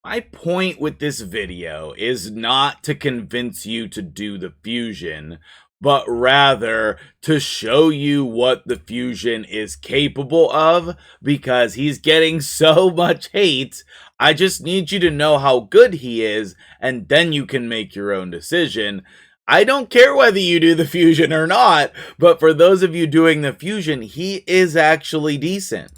My point with this video is not to convince you to do the fusion, but rather to show you what the fusion is capable of, because he's getting so much hate. I just need you to know how good he is, and then you can make your own decision. I don't care whether you do the fusion or not, but for those of you doing the fusion, he is actually decent.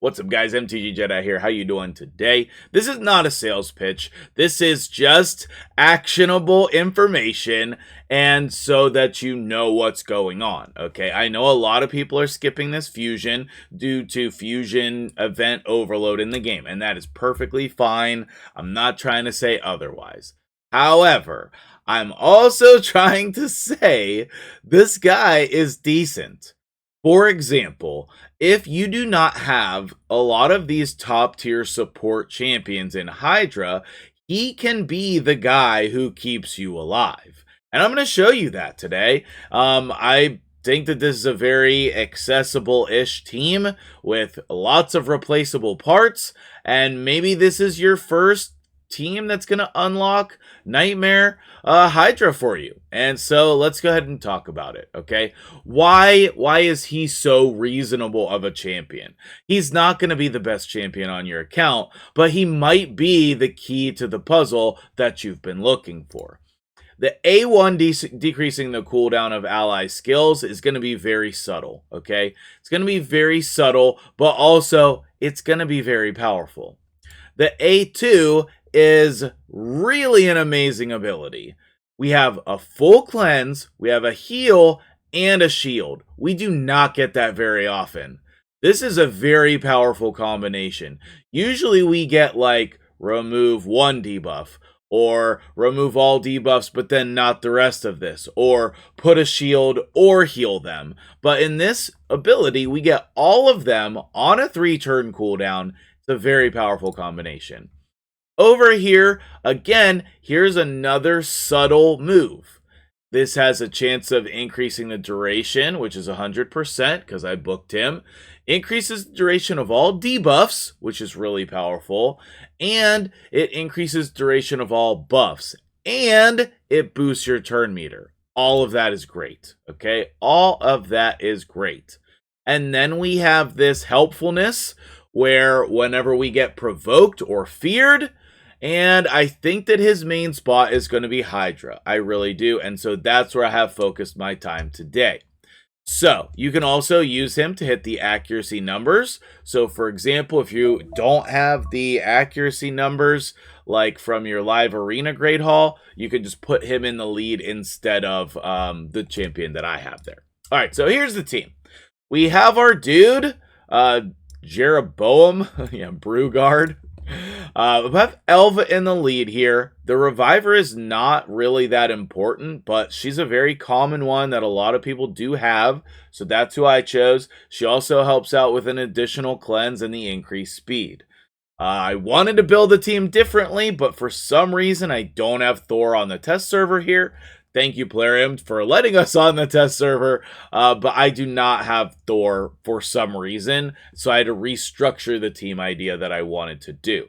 What's up, guys? MtgJedi here. How you doing today? This is not a sales pitch. This is just actionable information, and so that you know what's going on, okay? I know a lot of people are skipping this fusion due to fusion event overload in the game, and that is perfectly fine. I'm not trying to say otherwise. However, I'm also trying to say this guy is decent. For example, if you do not have a lot of these top tier support champions in Hydra, he can be the guy who keeps you alive. And I'm going to show you that today. I think that this is a very accessible-ish team with lots of replaceable parts, and maybe this is your first team that's going to unlock Nightmare Hydra for you. And so let's go ahead and talk about it, okay? Why is he so reasonable of a champion? He's not going to be the best champion on your account, but he might be the key to the puzzle that you've been looking for. The A1 decreasing the cooldown of ally skills is going to be very subtle, okay? It's going to be very subtle, but also it's going to be very powerful. The A2 is really an amazing ability. We have a full cleanse, we have a heal, and a shield. We do not get that very often. This is a very powerful combination. Usually we get like remove one debuff, or remove all debuffs but then not the rest of this, or put a shield or heal them. But in this ability, we get all of them on a 3-turn cooldown. It's a very powerful combination. Over here, again, here's another subtle move. This has a chance of increasing the duration, which is 100% because I booked him. Increases the duration of all debuffs, which is really powerful. And it increases duration of all buffs. And it boosts your turn meter. All of that is great, okay? All of that is great. And then we have this helpfulness where whenever we get provoked or feared, and I think that his main spot is going to be Hydra. I really do. And so that's where I have focused my time today. So you can also use him to hit the accuracy numbers. So for example, if you don't have the accuracy numbers like from your live arena Great Hall, you can just put him in the lead instead of the champion that I have there. All right, so here's the team. We have our dude, Jeroboam, yeah, Brugard. We have Elva in the lead here. The Reviver is not really that important, but she's a very common one that a lot of people do have, so that's who I chose. She also helps out with an additional cleanse and the increased speed. I wanted to build the team differently, but for some reason I don't have Thor on the test server here. Thank you, Plarium, for letting us on the test server, but I do not have Thor for some reason, so I had to restructure the team idea that I wanted to do.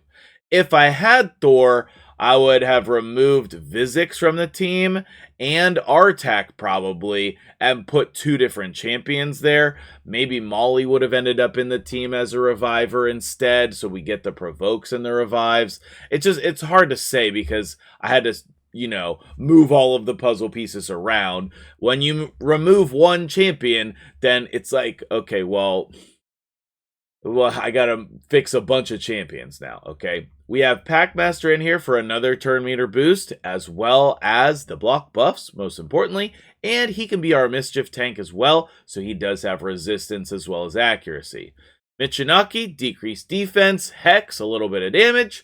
If I had Thor, I would have removed Vizix from the team and Artak probably and put 2 different champions there. Maybe Molly would have ended up in the team as a reviver instead, so we get the provokes and the revives. It's hard to say because I had to, you know, move all of the puzzle pieces around. When you remove one champion, then it's like, okay, well, I gotta fix a bunch of champions now, okay? We have Packmaster in here for another turn meter boost, as well as the block buffs, most importantly, and he can be our Mischief tank as well, so he does have resistance as well as accuracy. Michinaki, decreased defense, Hex, a little bit of damage.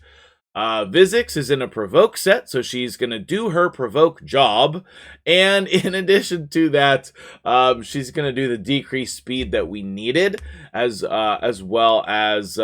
Vizix is in a provoke set, so she's going to do her provoke job. And in addition to that, she's going to do the decreased speed that we needed, as well as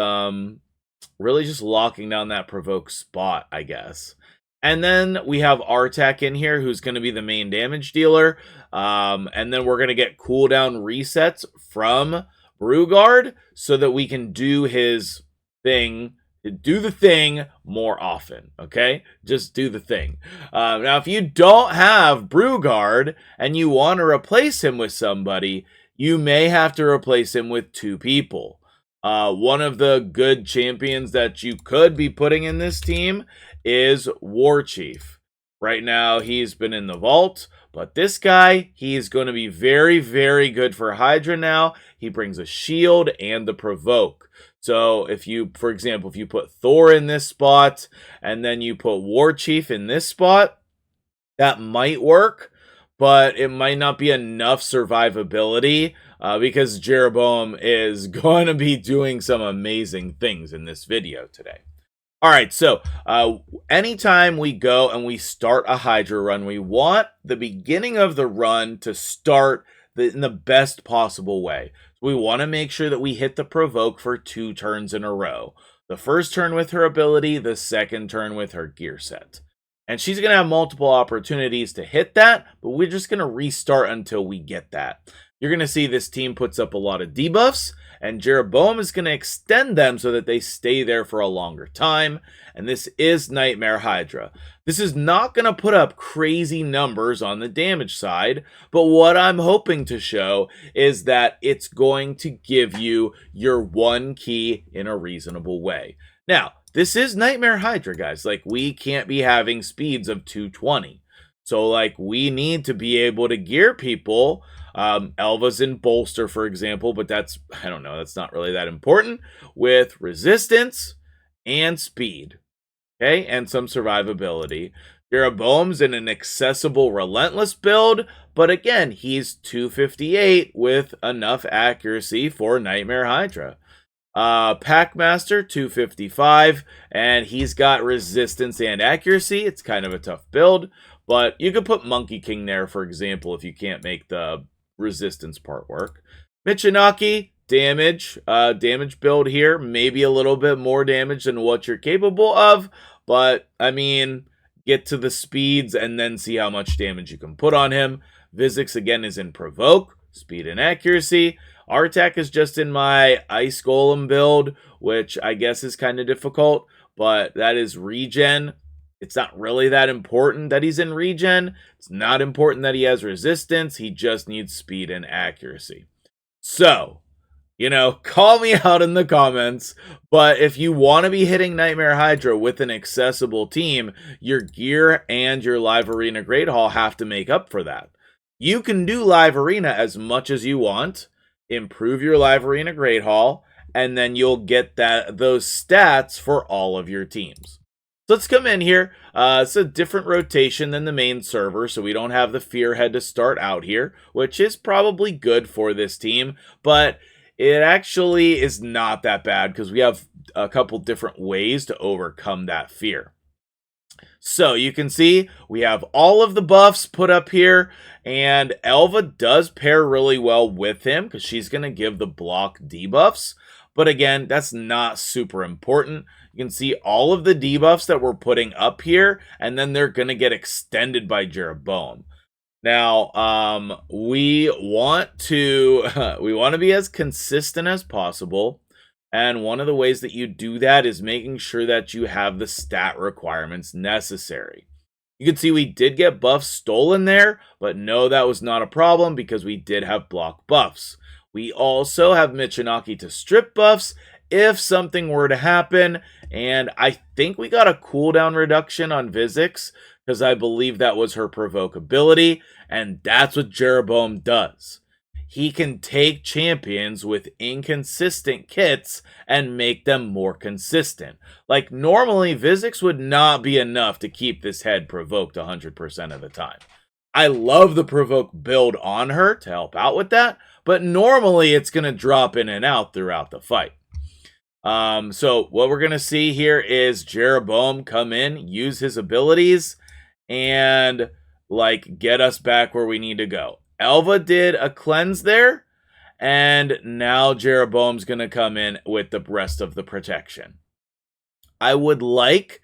really just locking down that provoke spot, I guess. And then we have Artak in here, who's going to be the main damage dealer. And then we're going to get cooldown resets from Brugard so that we can do his thing, do the thing more often, okay? Just do the thing. Now, if you don't have Brugard and you want to replace him with somebody, you may have to replace him with 2 people. One of the good champions that you could be putting in this team is War Chief. Right now, he's been in the vault, but this guy, he's going to be very, very good for Hydra now. He brings a shield and the provoke. So if you, for example, if you put Thor in this spot and then you put War Chief in this spot, that might work, but it might not be enough survivability because Jeroboam is going to be doing some amazing things in this video today. All right, so anytime we go and we start a Hydra run, we want the beginning of the run to start in the best possible way. We want to make sure that we hit the provoke for 2 turns in a row. The first turn with her ability, the second turn with her gear set. And she's going to have multiple opportunities to hit that, but we're just going to restart until we get that. You're going to see this team puts up a lot of debuffs, and Jeroboam is going to extend them so that they stay there for a longer time. And this is Nightmare Hydra. This is not going to put up crazy numbers on the damage side, but what I'm hoping to show is that it's going to give you your 1 key in a reasonable way. Now, this is Nightmare Hydra, guys. Like, we can't be having speeds of 220. So, like, we need to be able to gear people. Elva's in bolster, for example, but that's, I don't know, that's not really that important. With resistance and speed, okay, and some survivability. Jeroboam's in an accessible relentless build, but again, he's 258 with enough accuracy for Nightmare Hydra. Packmaster 255, and he's got resistance and accuracy. It's kind of a tough build, but you could put Monkey King there, for example, if you can't make the resistance part work. MtgJedi, damage build here, maybe a little bit more damage than what you're capable of, but I mean, get to the speeds and then see how much damage you can put on him. Vizix again is in provoke, speed and accuracy. Artak is just in my Ice Golem build, which I guess is kind of difficult, but that is regen. It's not really that important that he's in regen. It's not important that he has resistance. He just needs speed and accuracy. So, you know, call me out in the comments, but if you want to be hitting Nightmare Hydra with an accessible team, your gear and your Live Arena Great Hall have to make up for that. You can do Live Arena as much as you want, improve your Live Arena Great Hall, and then you'll get those stats for all of your teams. So let's come in here. It's a different rotation than the main server, so we don't have the Fearhead to start out here, which is probably good for this team, but it actually is not that bad because we have a couple different ways to overcome that fear. So you can see we have all of the buffs put up here, and Elva does pair really well with him because she's going to give the block debuffs. But again, that's not super important. You can see all of the debuffs that we're putting up here, and then they're going to get extended by Jeroboam. Now, we want to be as consistent as possible. And one of the ways that you do that is making sure that you have the stat requirements necessary. You can see we did get buffs stolen there, but no, that was not a problem because we did have block buffs. We also have MtgJedi to strip buffs if something were to happen, and I think we got a cooldown reduction on Vizix because I believe that was her provoke ability, and that's what Jeroboam does. He can take champions with inconsistent kits and make them more consistent. Like, normally, Vizix would not be enough to keep this head provoked 100% of the time. I love the provoke build on her to help out with that, but normally it's going to drop in and out throughout the fight. So what we're going to see here is Jeroboam come in, use his abilities, and, like, get us back where we need to go. Elva did a cleanse there, and now Jeroboam's going to come in with the rest of the protection. I would like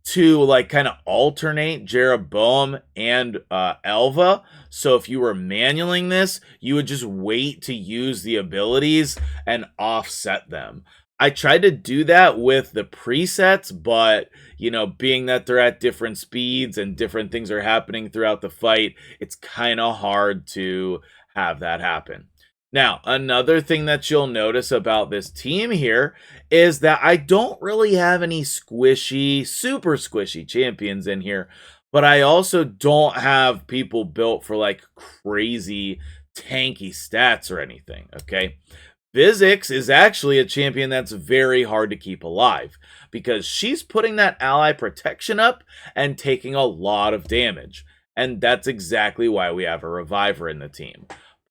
to like kind of alternate Jeroboam and Elva. So if you were manualing this, you would just wait to use the abilities and offset them. I tried to do that with the presets, but you know, being that they're at different speeds and different things are happening throughout the fight, it's kind of hard to have that happen. Now, another thing that you'll notice about this team here is that I don't really have any squishy, super squishy champions in here, but I also don't have people built for like crazy tanky stats or anything, okay? Physics is actually a champion that's very hard to keep alive because she's putting that ally protection up and taking a lot of damage. And that's exactly why we have a reviver in the team.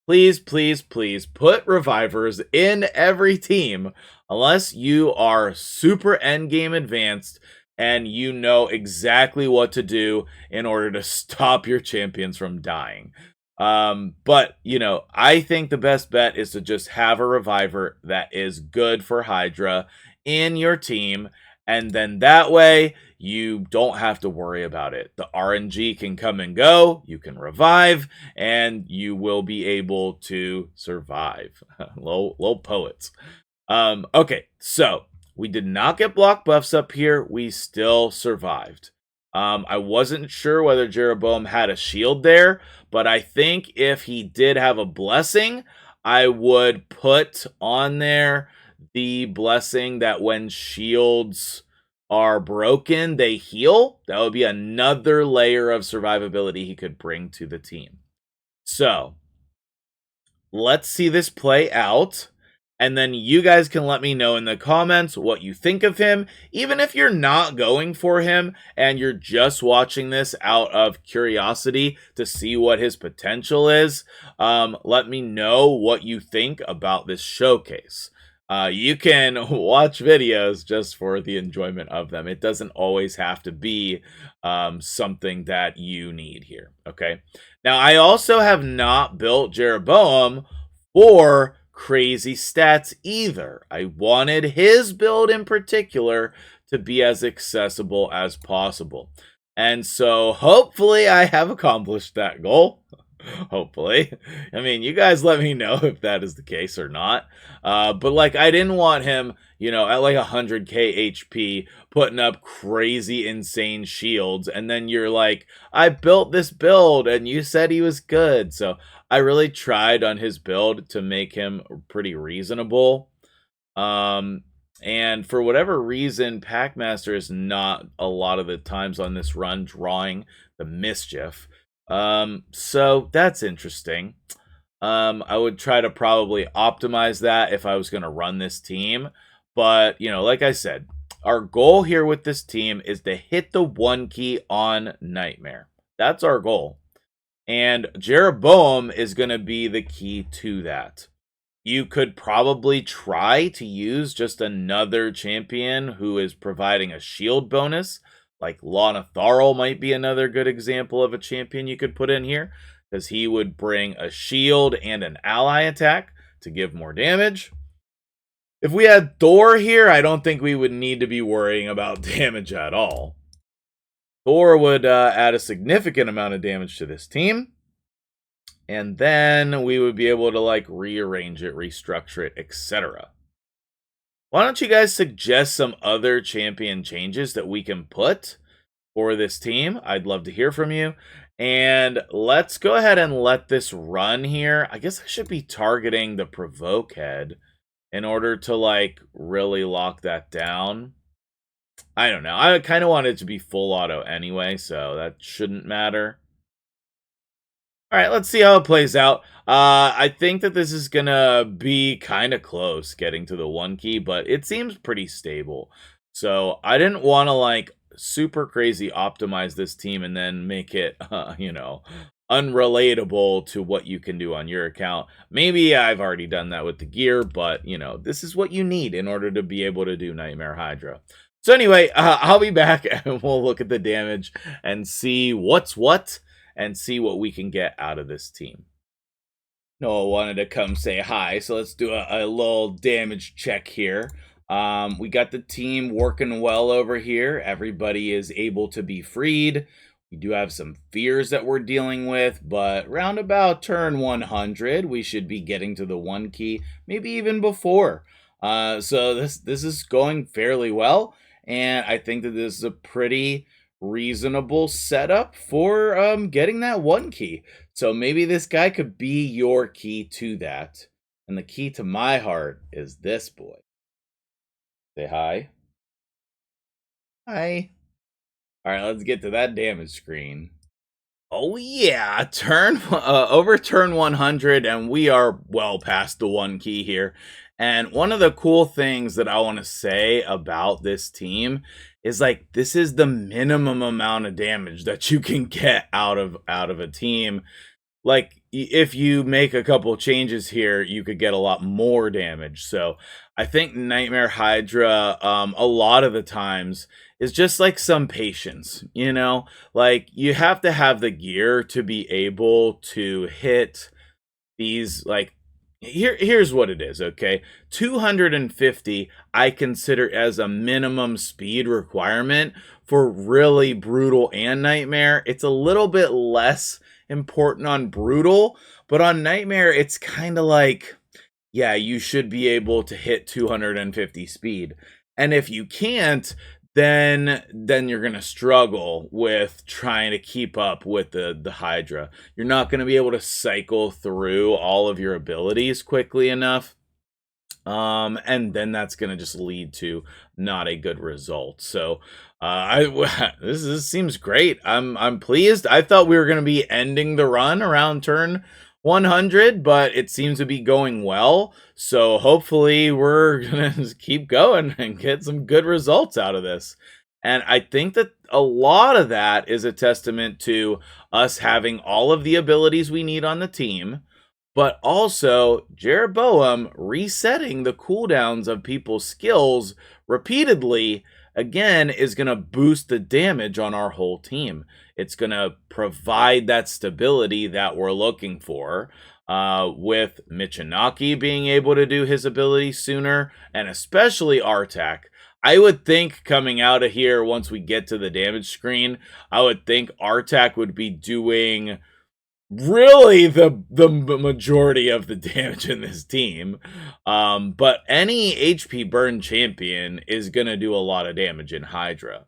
Please, please, please put revivers in every team unless you are super endgame advanced and you know exactly what to do in order to stop your champions from dying. But you know, I think the best bet is to just have a reviver that is good for Hydra in your team, and then that way you don't have to worry about it. The RNG can come and go, you can revive, and you will be able to survive. Low poets. Okay, so we did not get block buffs up here. We still survived. I wasn't sure whether Jeroboam had a shield there, but I think if he did have a blessing, I would put on there the blessing that when shields are broken, they heal. That would be another layer of survivability he could bring to the team. So, let's see this play out. And then you guys can let me know in the comments what you think of him. Even if you're not going for him and you're just watching this out of curiosity to see what his potential is, let me know what you think about this showcase. You can watch videos just for the enjoyment of them. It doesn't always have to be something that you need here, okay? Now, I also have not built Jeroboam for crazy stats either. I wanted his build in particular to be as accessible as possible. And so hopefully I have accomplished that goal. Hopefully. I mean, you guys let me know if that is the case or not. But like, I didn't want him, you know, at like 100k HP putting up crazy insane shields, and then you're like, I built this build and you said he was good. So I really tried on his build to make him pretty reasonable. And for whatever reason, Packmaster is not a lot of the times on this run drawing the mischief. So that's interesting. I would try to probably optimize that if I was going to run this team. But, you know, like I said, our goal here with this team is to hit the 1 key on Nightmare. That's our goal. And Jeroboam is going to be the key to that. You could probably try to use just another champion who is providing a shield bonus. Like Lana Tharl might be another good example of a champion you could put in here, because he would bring a shield and an ally attack to give more damage. If we had Thor here, I don't think we would need to be worrying about damage at all. Thor would add a significant amount of damage to this team. And then we would be able to like rearrange it, restructure it, etc. Why don't you guys suggest some other champion changes that we can put for this team? I'd love to hear from you. And let's go ahead and let this run here. I guess I should be targeting the provoke head in order to like really lock that down. I don't know. I kind of want it to be full auto anyway, so that shouldn't matter. All right, let's see how it plays out. I think that this is going to be kind of close getting to the 1 key, but it seems pretty stable. So I didn't want to like super crazy optimize this team and then make it, you know, unrelatable to what you can do on your account. Maybe I've already done that with the gear, but, you know, this is what you need in order to be able to do Nightmare Hydra. So anyway, I'll be back and we'll look at the damage and see what's what and see what we can get out of this team. Noah wanted to come say hi, so let's do a little damage check here. We got the team working well over here. Everybody is able to be freed. We do have some fears that we're dealing with, but round about turn 100, we should be getting to the 1 key, maybe even before. So this is going fairly well, and I think that this is a pretty reasonable setup for getting that 1 key. So maybe this guy could be your key to that. And the key to my heart is this boy. Say hi. Hi. All right, let's get to that damage screen. Oh yeah, turn over turn 100, and we are well past the 1 key here. And one of the cool things that I want to say about this team is like this is the minimum amount of damage that you can get out of a team. Like if you make a couple changes here, you could get a lot more damage. So I think Nightmare Hydra, a lot of the times is just like some patience, you know, like you have to have the gear to be able to hit these like here's what it is, okay? 250 I consider as a minimum speed requirement for really brutal and nightmare. It's a little bit less important on brutal, but on nightmare it's kind of like yeah, you should be able to hit 250 speed. And if you can't, then you're going to struggle with trying to keep up with the Hydra. You're not going to be able to cycle through all of your abilities quickly enough. And then that's going to just lead to not a good result. So, this seems great. I'm pleased. I thought we were going to be ending the run around turn 100, but it seems to be going well. So hopefully we're going to keep going and get some good results out of this. And I think that a lot of that is a testament to us having all of the abilities we need on the team, but also Jeroboam resetting the cooldowns of people's skills repeatedly again is going to boost the damage on our whole team. It's going to provide that stability that we're looking for. With Michinaki being able to do his ability sooner, and especially Artak. I would think coming out of here, once we get to the damage screen, I would think Artak would be doing really the majority of the damage in this team. But any HP burn champion is going to do a lot of damage in Hydra.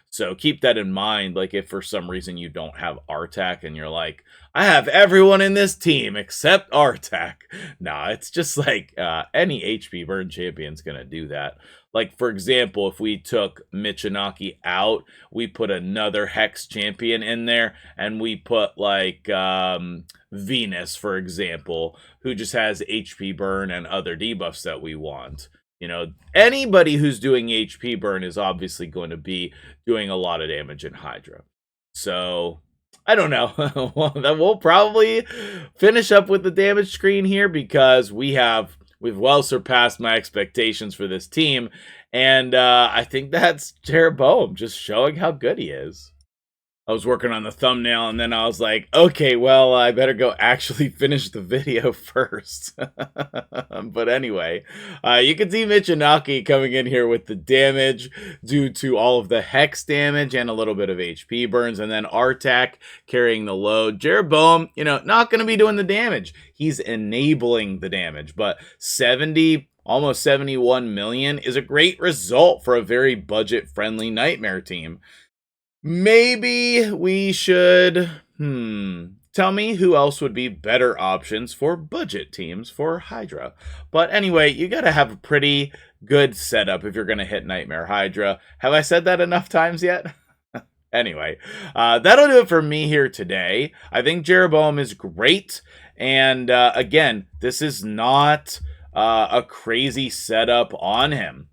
So keep that in mind. Like if for some reason you don't have Artak and you're like, I have everyone in this team except Artak. Nah, it's just like any HP burn champion's going to do that. Like, for example, if we took Michinaki out, we put another Hex champion in there, and we put, like, Venus, for example, who just has HP burn and other debuffs that we want. You know, anybody who's doing HP burn is obviously going to be doing a lot of damage in Hydra. So, I don't know. We'll probably finish up with the damage screen here because we've well surpassed my expectations for this team, and I think that's Jeroboam just showing how good he is. I was working on the thumbnail, and then I was like, okay, well, I better go actually finish the video first. But anyway, you can see Michinaki coming in here with the damage due to all of the Hex damage and a little bit of HP burns, and then Artak carrying the load. Jeroboam, you know, not going to be doing the damage. He's enabling the damage, but 70... almost 71 million is a great result for a very budget-friendly Nightmare team. Maybe we should, tell me who else would be better options for budget teams for Hydra. But anyway, you gotta have a pretty good setup if you're gonna hit Nightmare Hydra. Have I said that enough times yet? Anyway, that'll do it for me here today. I think Jeroboam is great. And again, this is not a crazy setup on him.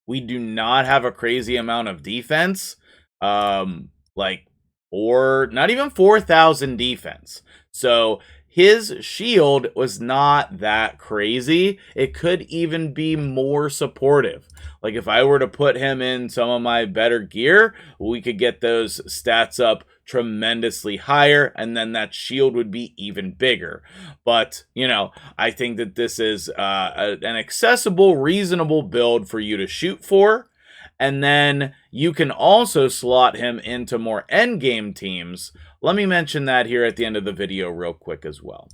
We do not have a crazy amount of defense. Like, or not even 4,000 defense. So his shield was not that crazy. It could even be more supportive. Like if I were to put him in some of my better gear, we could get those stats up tremendously higher, and then that shield would be even bigger. But, you know, I think that this is an accessible, reasonable build for you to shoot for. And then you can also slot him into more endgame teams. Let me mention that here at the end of the video real quick as well.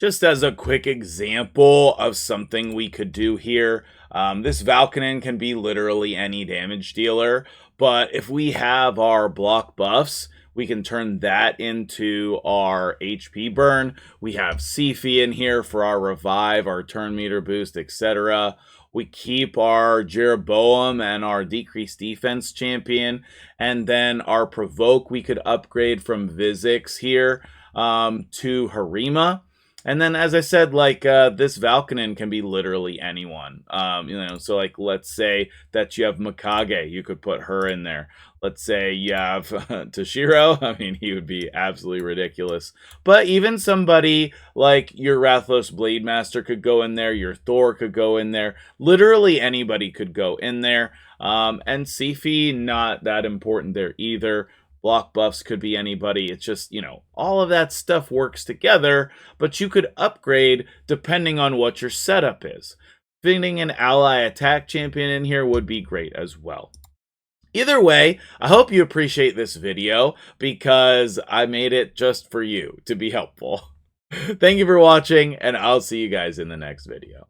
Just as a quick example of something we could do here, this Valkynon can be literally any damage dealer, but if we have our block buffs, we can turn that into our HP burn. We have Sifi in here for our revive, our turn meter boost, etc. We keep our Jeroboam and our decreased defense champion, and then our provoke we could upgrade from Vizix here to Harima. And then, as I said, like, this Valkynon can be literally anyone. You know, so, like, let's say that you have Mikage. You could put her in there. Let's say you have Toshiro. I mean, he would be absolutely ridiculous. But even somebody like your Rathlos Blademaster could go in there. Your Thor could go in there. Literally anybody could go in there. And Sifi, not that important there either. Block buffs could be anybody. It's just, you know, all of that stuff works together, but you could upgrade depending on what your setup is. Fitting an ally attack champion in here would be great as well. Either way, I hope you appreciate this video because I made it just for you to be helpful. Thank you for watching, and I'll see you guys in the next video.